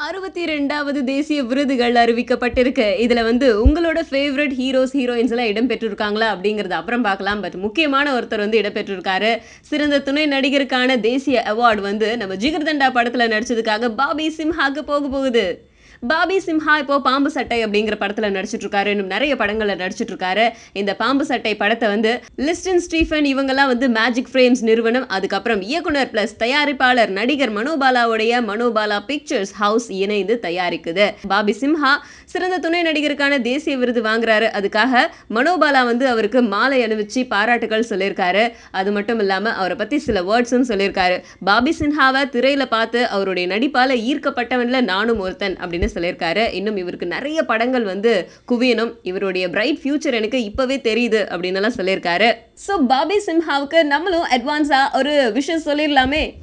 62வது தேசிய விருதுகள் அறிவிக்கப்பட்டிருக்கு. இதுல வந்து உங்களோட ஃபேவரைட் ஹீரோஸ், ஹீரோயின்ஸ்லாம் இடம்பெற்றிருக்காங்களா? அப்படிங்கிறத அப்புறம் பார்க்கலாம். பட் முக்கியமான ஒருத்தர் வந்து இடம்பெற்றிருக்காரு. சிறந்த துணை நடிகருக்கான தேசிய அவார்ட் வந்து நம்ம ஜிகர்தண்டா படத்துல நடிச்சதுக்காக பாபி சிம்ஹாக்கு போகுது. பாபி சிம்ஹா இப்போ பாம்பு சட்டை அப்படிங்கிற படத்துல நடிச்சிட்டு இருக்காரு. இன்னும் நிறைய படங்கள்ல நடிச்சிட்டு இருக்காரு. இந்த பாம்பு சட்டை படத்தை வந்து லிஸ்டன் ஸ்டீஃபன் இவங்கெல்லாம் வந்து மேஜிக் ஃப்ரேம்ஸ் நிறுவனம், அதுக்கப்புறம் இயக்குனர் பிளஸ் தயாரிப்பாளர் நடிகர் மனோபாலாவுடைய மனோபாலா பிக்சர்ஸ் ஹவுஸ் இணைந்து தயாரிக்குது. பாபி சிம்ஹா சிறந்த துணை நடிகருக்கான தேசிய விருது வாங்குறாரு. அதுக்காக மனோபாலா வந்து அவருக்கு மாலை அணிவிச்சு பாராட்டுகள் சொல்லியிருக்காரு. அது மட்டும் இல்லாம அவரை பத்தி சில வேர்ட்ஸும் சொல்லியிருக்காரு. பாபி சிம்ஹாவை திரையில பார்த்து அவருடைய நடிப்பால ஈர்க்கப்பட்டவன்ல நானும் ஒருத்தன் அப்படின்னு சொல்லியிருக்காரு. இன்னும் இவருக்கு நிறைய படங்கள் வந்து குவியணும், இவருடைய பிரைட் ஃபியூச்சர் எனக்கு இப்பவே தெரியுது அப்படின்னு எல்லாம் சொல்லியிருக்காரு. ஸோ பாபி சிம்ஹாவுக்கு நம்மளும் அட்வான்ஸா ஒரு விஷயம் சொல்லிடலாமே.